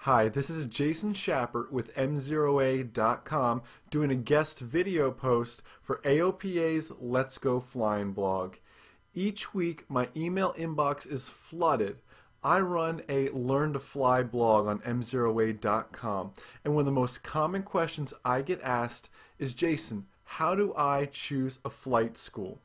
Hi, this is Jason Schappert with MzeroA.com doing a guest video post for AOPA's Let's Go Flying blog. Each week my email inbox is flooded. I run a Learn to Fly blog on MzeroA.com, and one of the most common questions I get asked is, Jason, how do I choose a flight school?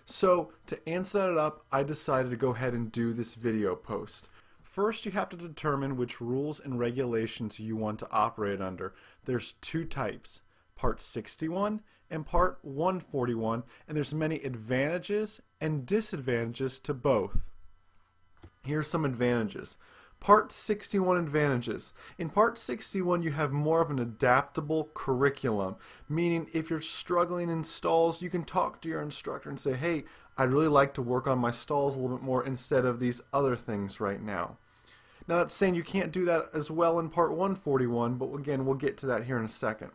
So to answer that up, I decided to go ahead and do this video post. First, you have to determine which rules and regulations you want to operate under. There's two types, Part 61 and Part 141, and there's many advantages and disadvantages to both. Here's some advantages. Part 61 advantages. In Part 61 you have more of an adaptable curriculum, meaning if you're struggling in stalls, you can talk to your instructor and say, hey, I'd really like to work on my stalls a little bit more instead of these other things right now. Now that's saying you can't do that as well in Part 141, but again, we'll get to that here in a second.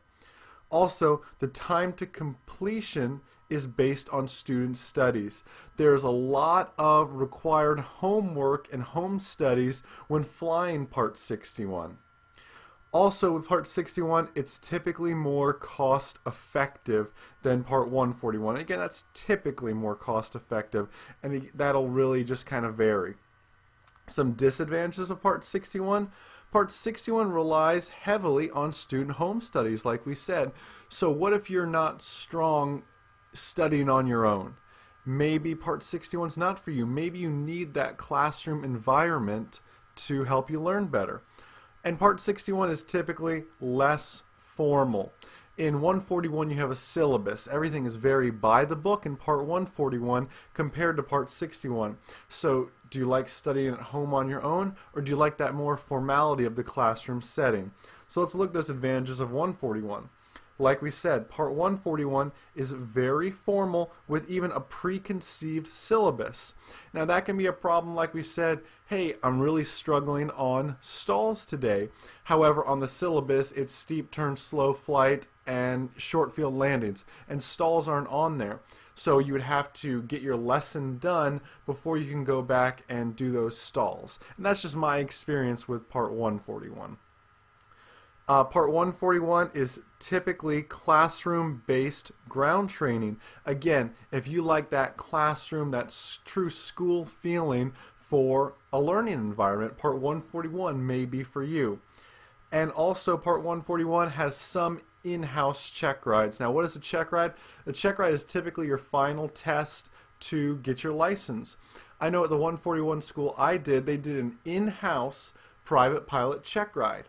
Also, the time to completion is based on student studies. There's a lot of required homework and home studies when flying Part 61. Also, with Part 61, it's typically more cost effective than Part 141. Again, that's typically more cost effective, and that'll really just kind of vary. Some disadvantages of Part 61. Part 61 relies heavily on student home studies, like we said. So what if you're not strong studying on your own? Maybe Part 61 is not for you. Maybe you need that classroom environment to help you learn better. And Part 61 is typically less formal. In 141 you have a syllabus. Everything is very by the book in Part 141 compared to Part 61. So do you like studying at home on your own, or do you like that more formality of the classroom setting? So let's look at those advantages of 141. Like we said, Part 141 is very formal with even a preconceived syllabus. Now that can be a problem, like we said, hey, I'm really struggling on stalls today. However, on the syllabus, it's steep turn, slow flight, and short field landings, and stalls aren't on there. So you would have to get your lesson done before you can go back and do those stalls. And that's just my experience with Part 141. Part 141 is typically classroom-based ground training. Again, if you like that classroom, that true school feeling for a learning environment, Part 141 may be for you. And also Part 141 has some in-house check rides. Now what is a check ride? A check ride is typically your final test to get your license. I know at the 141 school I did, they did an in-house private pilot check ride.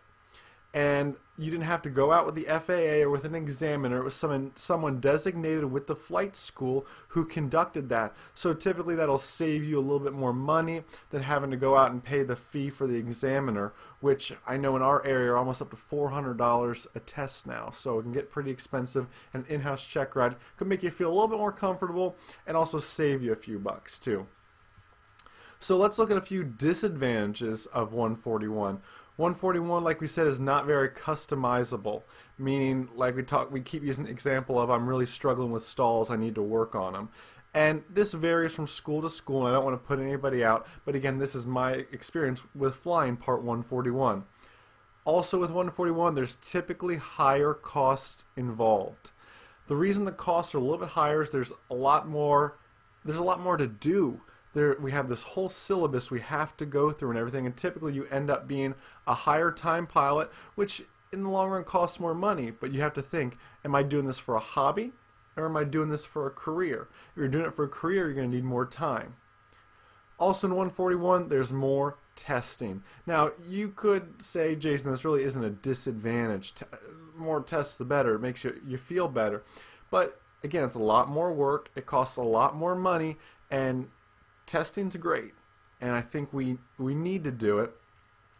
And you didn't have to go out with the FAA or with an examiner. It was someone designated with the flight school who conducted that. So typically that'll save you a little bit more money than having to go out and pay the fee for the examiner, which I know in our area are almost up to $400 a test now. So it can get pretty expensive, and an in-house check ride could make you feel a little bit more comfortable and also save you a few bucks too. So let's look at a few disadvantages of 141. 141, like we said, is not very customizable, meaning, like we keep using the example of, I'm really struggling with stalls, I need to work on them. And this varies from school to school, and I don't want to put anybody out, but again, this is my experience with flying Part 141. Also with 141, there's typically higher costs involved. The reason the costs are a little bit higher is there's a lot more to do. We have this whole syllabus we have to go through and everything, and typically you end up being a higher time pilot, which in the long run costs more money, but you have to think, am I doing this for a hobby or am I doing this for a career? If you're doing it for a career, you're going to need more time. Also in 141, there's more testing. Now you could say, Jason, this really isn't a disadvantage. More tests the better. It makes you feel better. But again, it's a lot more work, it costs a lot more money, and testing's great, and I think we need to do it,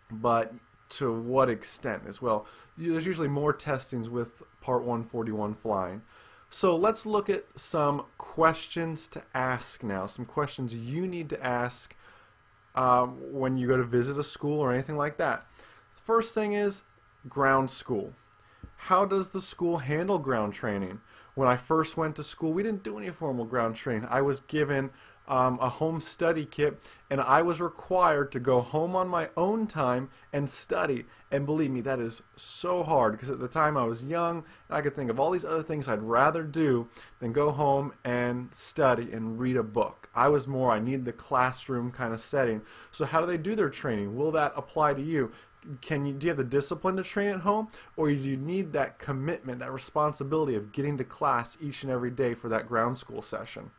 but to what extent as well? There's usually more testings with Part 141 flying. So let's look at some questions to ask now, some questions you need to ask when you go to visit a school or anything like that. First thing is ground school. How does the school handle ground training? When I first went to school, we didn't do any formal ground training. I was given a home study kit, and I was required to go home on my own time and study. And believe me, that is so hard, because at the time I was young and I could think of all these other things I'd rather do than go home and study and read a book. I need the classroom kind of setting. So how do they do their training? Will that apply to you? Do you have the discipline to train at home, or do you need that commitment, that responsibility of getting to class each and every day for that ground school session?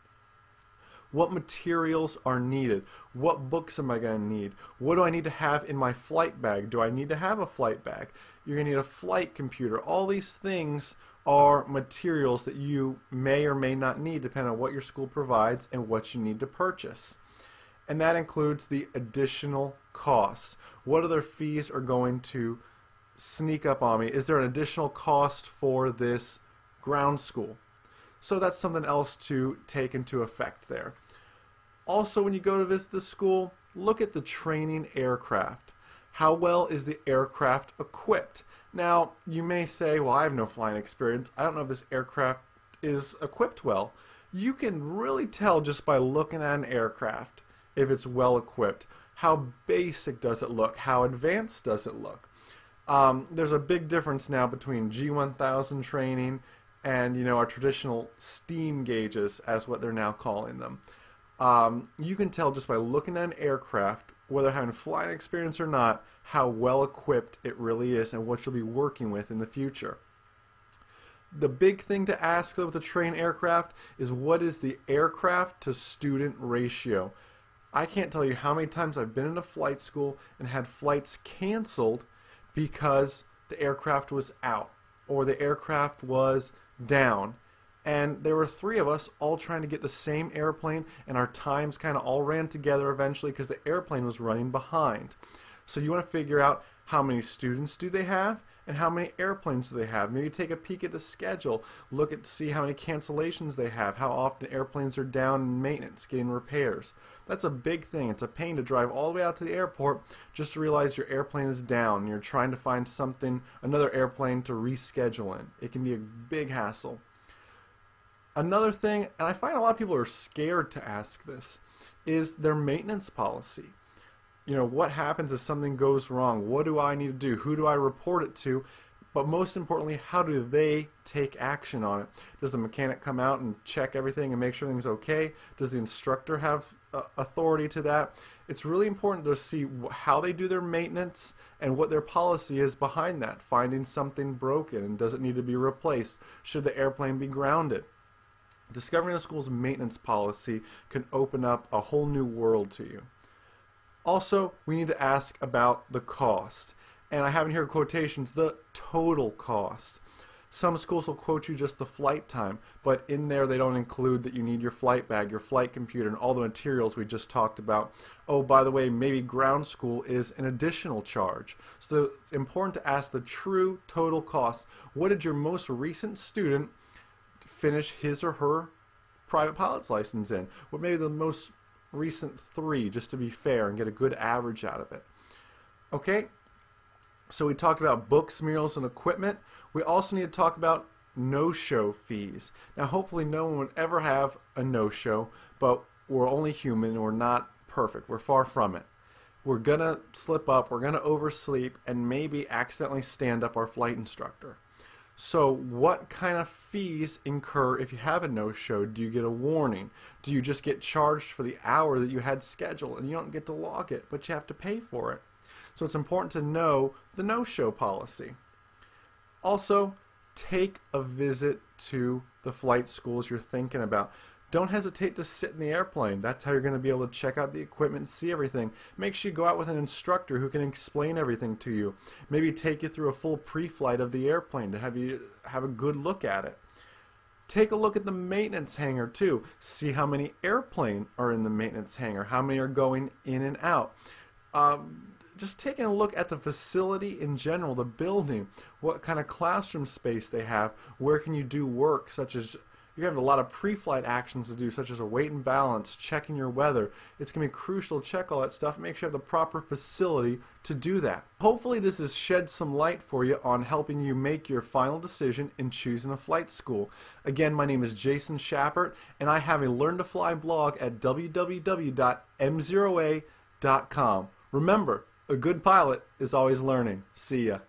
What materials are needed? What books am I going to need? What do I need to have in my flight bag? Do I need to have a flight bag? You're going to need a flight computer. All these things are materials that you may or may not need depending on what your school provides and what you need to purchase. And that includes the additional costs. What other fees are going to sneak up on me? Is there an additional cost for this ground school? So that's something else to take into effect there. Also, when you go to visit the school, look at the training aircraft. How well is the aircraft equipped? Now, you may say, well, I have no flying experience. I don't know if this aircraft is equipped well. You can really tell just by looking at an aircraft if it's well equipped. How basic does it look? How advanced does it look? There's a big difference now between G1000 training and our traditional steam gauges, as what they're now calling them. You can tell just by looking at an aircraft, whether having flying experience or not, how well equipped it really is and what you'll be working with in the future. The big thing to ask with a trained aircraft is, what is the aircraft to student ratio? I can't tell you how many times I've been in a flight school and had flights canceled because the aircraft was out or the aircraft was down. And there were 3 of us all trying to get the same airplane, and our times kind of all ran together eventually because the airplane was running behind. So you want to figure out how many students do they have and how many airplanes do they have. Maybe take a peek at the schedule, see how many cancellations they have, how often airplanes are down in maintenance, getting repairs. That's a big thing. It's a pain to drive all the way out to the airport just to realize your airplane is down and you're trying to find another airplane to reschedule in. It can be a big hassle. Another thing, and I find a lot of people are scared to ask this, is their maintenance policy. What happens if something goes wrong? What do I need to do? Who do I report it to? But most importantly, how do they take action on it? Does the mechanic come out and check everything and make sure everything's okay? Does the instructor have authority to that? It's really important to see how they do their maintenance and what their policy is behind that. Finding something broken, and does it need to be replaced? Should the airplane be grounded? Discovering a school's maintenance policy can open up a whole new world to you. Also, we need to ask about the cost. And I have in here quotations, the total cost. Some schools will quote you just the flight time, but in there they don't include that you need your flight bag, your flight computer, and all the materials we just talked about. Oh, by the way, maybe ground school is an additional charge. So it's important to ask the true total cost. What did your most recent student finish his or her private pilot's license in? What maybe the most recent 3, just to be fair and get a good average out of it. Okay, so we talked about books, materials, and equipment. We also need to talk about no-show fees. Now, hopefully no one would ever have a no-show, but we're only human and we're not perfect. We're far from it. We're gonna slip up, we're gonna oversleep, and maybe accidentally stand up our flight instructor. So what kind of fees incur if you have a no-show? Do you get a warning? Do you just get charged for the hour that you had scheduled and you don't get to log it, but you have to pay for it? So it's important to know the no-show policy. Also, take a visit to the flight schools you're thinking about. Don't hesitate to sit in the airplane. That's how you're going to be able to check out the equipment and see everything. Make sure you go out with an instructor who can explain everything to you. Maybe take you through a full pre-flight of the airplane to have you have a good look at it. Take a look at the maintenance hangar too. See how many airplanes are in the maintenance hangar, how many are going in and out. Just taking a look at the facility in general, the building, what kind of classroom space they have, where can you do work such as You're going to have a lot of pre-flight actions to do, such as a weight and balance, checking your weather. It's going to be crucial to check all that stuff and make sure you have the proper facility to do that. Hopefully this has shed some light for you on helping you make your final decision in choosing a flight school. Again, my name is Jason Schappert, and I have a Learn to Fly blog at www.MzeroA.com. Remember, a good pilot is always learning. See ya.